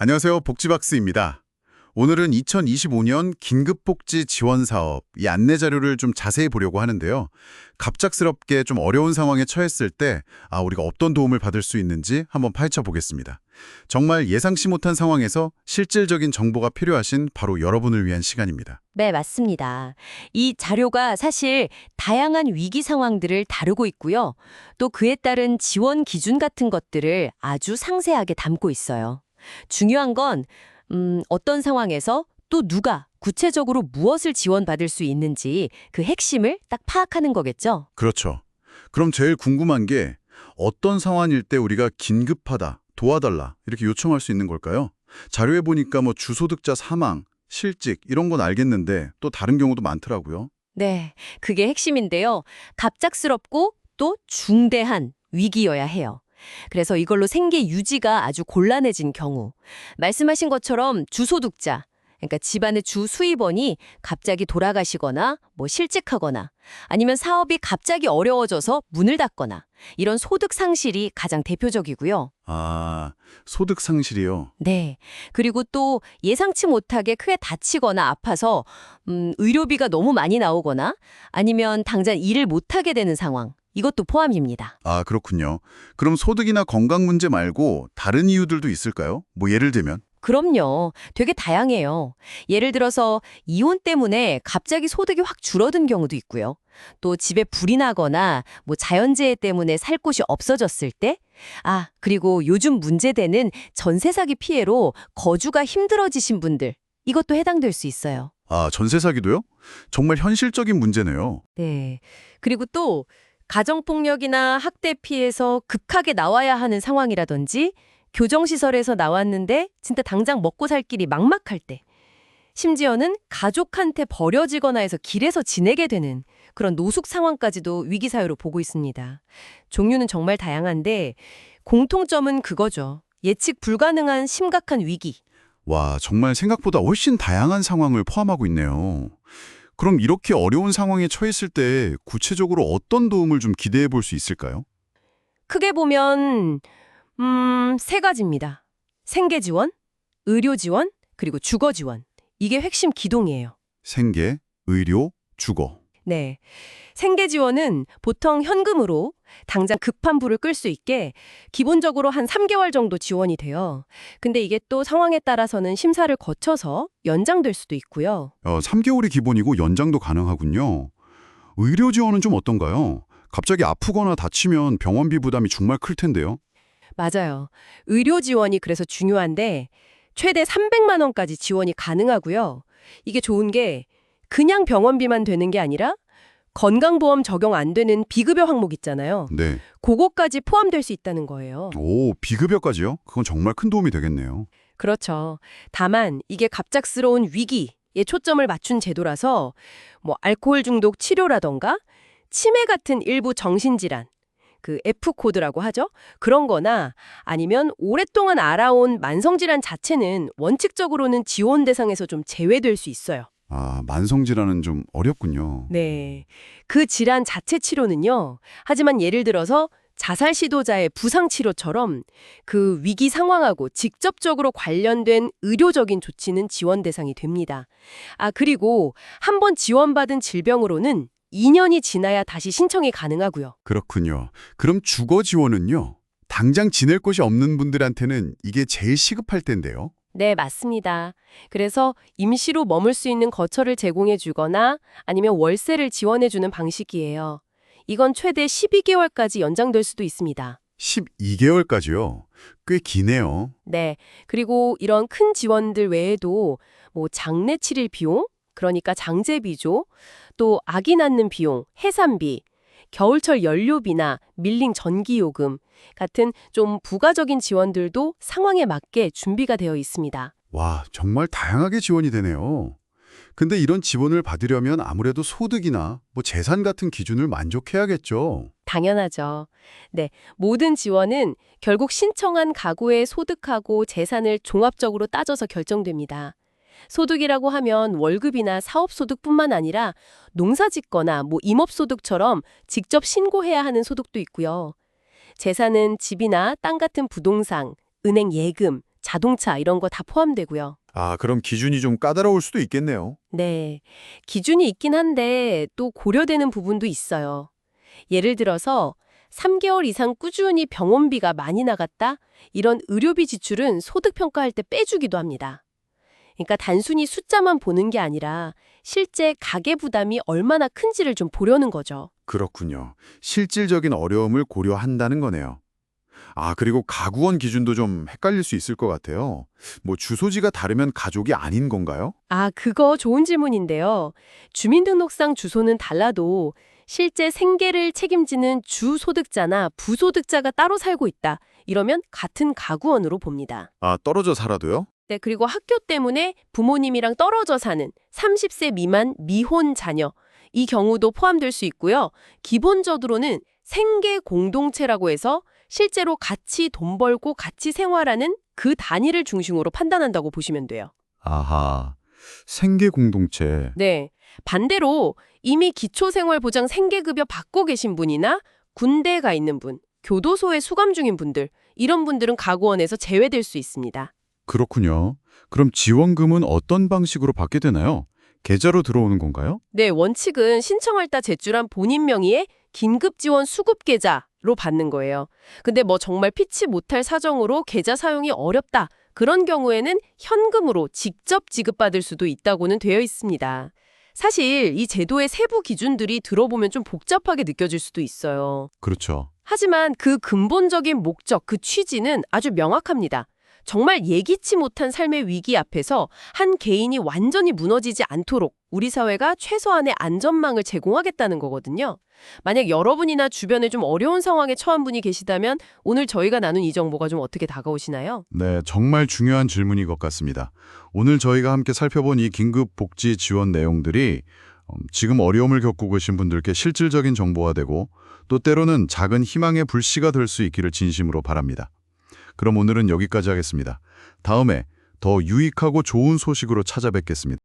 안녕하세요. 복지박스입니다. 오늘은 2025년 긴급복지 지원 사업 이 안내 자료를 좀 자세히 보려고 하는데요. 갑작스럽게 좀 어려운 상황에 처했을 때 우리가 어떤 도움을 받을 수 있는지 한번 파헤쳐 보겠습니다. 정말 예상치 못한 상황에서 실질적인 정보가 필요하신 바로 여러분을 위한 시간입니다. 네, 맞습니다. 이 자료가 사실 다양한 위기 상황들을 다루고 있고요. 또 그에 따른 지원 기준 같은 것들을 아주 상세하게 담고 있어요. 중요한 건 어떤 상황에서 또 누가 구체적으로 무엇을 지원받을 수 있는지 그 핵심을 딱 파악하는 거겠죠? 그렇죠. 그럼 제일 궁금한 게 어떤 상황일 때 우리가 긴급하다, 도와달라 이렇게 요청할 수 있는 걸까요? 자료에 보니까 뭐 주소득자 사망, 실직 이런 건 알겠는데 또 다른 경우도 많더라고요. 네, 그게 핵심인데요. 갑작스럽고 또 중대한 위기여야 해요. 그래서 이걸로 생계 유지가 아주 곤란해진 경우, 말씀하신 것처럼 주소득자, 그러니까 집안의 주 수입원이 갑자기 돌아가시거나 실직하거나 아니면 사업이 갑자기 어려워져서 문을 닫거나 이런 소득 상실이 가장 대표적이고요. 소득 상실이요. 네. 그리고 또 예상치 못하게 크게 다치거나 아파서 의료비가 너무 많이 나오거나 아니면 당장 일을 못하게 되는 상황. 이것도 포함입니다. 그렇군요. 그럼 소득이나 건강 문제 말고 다른 이유들도 있을까요? 뭐 예를 들면? 그럼요. 되게 다양해요. 예를 들어서 이혼 때문에 갑자기 소득이 확 줄어든 경우도 있고요. 또 집에 불이 나거나 자연재해 때문에 살 곳이 없어졌을 때, 그리고 요즘 문제되는 전세 사기 피해로 거주가 힘들어지신 분들, 이것도 해당될 수 있어요. 전세 사기도요? 정말 현실적인 문제네요. 네. 그리고 또 가정폭력이나 학대 피해서 급하게 나와야 하는 상황이라든지 교정시설에서 나왔는데 진짜 당장 먹고 살 길이 막막할 때, 심지어는 가족한테 버려지거나 해서 길에서 지내게 되는 그런 노숙 상황까지도 위기 사유로 보고 있습니다. 종류는 정말 다양한데 공통점은 그거죠. 예측 불가능한 심각한 위기. 와, 정말 생각보다 훨씬 다양한 상황을 포함하고 있네요. 그럼 이렇게 어려운 상황에 처했을 때 구체적으로 어떤 도움을 좀 기대해 볼 수 있을까요? 크게 보면 세 가지입니다. 생계 지원, 의료 지원, 그리고 주거 지원. 이게 핵심 기동이에요. 생계, 의료, 주거. 네. 생계 지원은 보통 현금으로 당장 급한 불을 끌 수 있게 기본적으로 한 3개월 정도 지원이 돼요. 근데 이게 또 상황에 따라서는 심사를 거쳐서 연장될 수도 있고요. 3개월이 기본이고 연장도 가능하군요. 의료 지원은 좀 어떤가요? 갑자기 아프거나 다치면 병원비 부담이 정말 클 텐데요. 맞아요. 의료 지원이 그래서 중요한데 최대 300만 원까지 지원이 가능하고요. 이게 좋은 게 그냥 병원비만 되는 게 아니라 건강보험 적용 안 되는 비급여 항목 있잖아요. 네. 그거까지 포함될 수 있다는 거예요. 오, 비급여까지요? 그건 정말 큰 도움이 되겠네요. 그렇죠. 다만 이게 갑작스러운 위기에 초점을 맞춘 제도라서 알코올 중독 치료라던가 치매 같은 일부 정신질환, 그 F코드라고 하죠. 그런 거나 아니면 오랫동안 알아온 만성질환 자체는 원칙적으로는 지원 대상에서 좀 제외될 수 있어요. 만성질환은 좀 어렵군요. 네. 그 질환 자체 치료는요. 하지만 예를 들어서 자살 시도자의 부상 치료처럼 그 위기 상황하고 직접적으로 관련된 의료적인 조치는 지원 대상이 됩니다. 그리고 한 번 지원받은 질병으로는 2년이 지나야 다시 신청이 가능하고요. 그렇군요. 그럼 주거 지원은요? 당장 지낼 곳이 없는 분들한테는 이게 제일 시급할 텐데요. 네, 맞습니다. 그래서 임시로 머물 수 있는 거처를 제공해 주거나 아니면 월세를 지원해 주는 방식이에요. 이건 최대 12개월까지 연장될 수도 있습니다. 12개월까지요? 꽤 기네요. 네. 그리고 이런 큰 지원들 외에도 장례 치릴 비용, 그러니까 장제비죠. 또 아기 낳는 비용, 해산비, 겨울철 연료비나 밀린 전기요금 같은 좀 부가적인 지원들도 상황에 맞게 준비가 되어 있습니다. 와, 정말 다양하게 지원이 되네요. 근데 이런 지원을 받으려면 아무래도 소득이나 재산 같은 기준을 만족해야겠죠. 당연하죠. 네, 모든 지원은 결국 신청한 가구의 소득하고 재산을 종합적으로 따져서 결정됩니다. 소득이라고 하면 월급이나 사업소득뿐만 아니라 농사짓거나 임업소득처럼 직접 신고해야 하는 소득도 있고요. 재산은 집이나 땅 같은 부동산, 은행 예금, 자동차 이런 거 다 포함되고요. 아, 그럼 기준이 좀 까다로울 수도 있겠네요. 네, 기준이 있긴 한데 또 고려되는 부분도 있어요. 예를 들어서 3개월 이상 꾸준히 병원비가 많이 나갔다? 이런 의료비 지출은 소득 평가할 때 빼주기도 합니다. 그러니까 단순히 숫자만 보는 게 아니라 실제 가계 부담이 얼마나 큰지를 좀 보려는 거죠. 그렇군요. 실질적인 어려움을 고려한다는 거네요. 아, 그리고 가구원 기준도 좀 헷갈릴 수 있을 것 같아요. 뭐 주소지가 다르면 가족이 아닌 건가요? 아, 그거 좋은 질문인데요. 주민등록상 주소는 달라도 실제 생계를 책임지는 주소득자나 부소득자가 따로 살고 있다. 이러면 같은 가구원으로 봅니다. 아, 떨어져 살아도요? 네, 그리고 학교 때문에 부모님이랑 떨어져 사는 30세 미만 미혼 자녀, 이 경우도 포함될 수 있고요. 기본적으로는 생계 공동체라고 해서 실제로 같이 돈 벌고 같이 생활하는 그 단위를 중심으로 판단한다고 보시면 돼요. 아하, 생계 공동체. 네, 반대로 이미 기초생활보장 생계급여 받고 계신 분이나 군대에 가 있는 분, 교도소에 수감 중인 분들, 이런 분들은 가구원에서 제외될 수 있습니다. 그렇군요. 그럼 지원금은 어떤 방식으로 받게 되나요? 계좌로 들어오는 건가요? 네, 원칙은 신청할 때 제출한 본인 명의의 긴급지원 수급계좌로 받는 거예요. 근데 뭐 정말 피치 못할 사정으로 계좌 사용이 어렵다. 그런 경우에는 현금으로 직접 지급받을 수도 있다고는 되어 있습니다. 사실 이 제도의 세부 기준들이 들어보면 좀 복잡하게 느껴질 수도 있어요. 그렇죠. 하지만 그 근본적인 목적, 그 취지는 아주 명확합니다. 정말 예기치 못한 삶의 위기 앞에서 한 개인이 완전히 무너지지 않도록 우리 사회가 최소한의 안전망을 제공하겠다는 거거든요. 만약 여러분이나 주변에 좀 어려운 상황에 처한 분이 계시다면 오늘 저희가 나눈 이 정보가 좀 어떻게 다가오시나요? 네, 정말 중요한 질문인 것 같습니다. 오늘 저희가 함께 살펴본 이 긴급 복지 지원 내용들이 지금 어려움을 겪고 계신 분들께 실질적인 정보가 되고 또 때로는 작은 희망의 불씨가 될 수 있기를 진심으로 바랍니다. 그럼 오늘은 여기까지 하겠습니다. 다음에 더 유익하고 좋은 소식으로 찾아뵙겠습니다.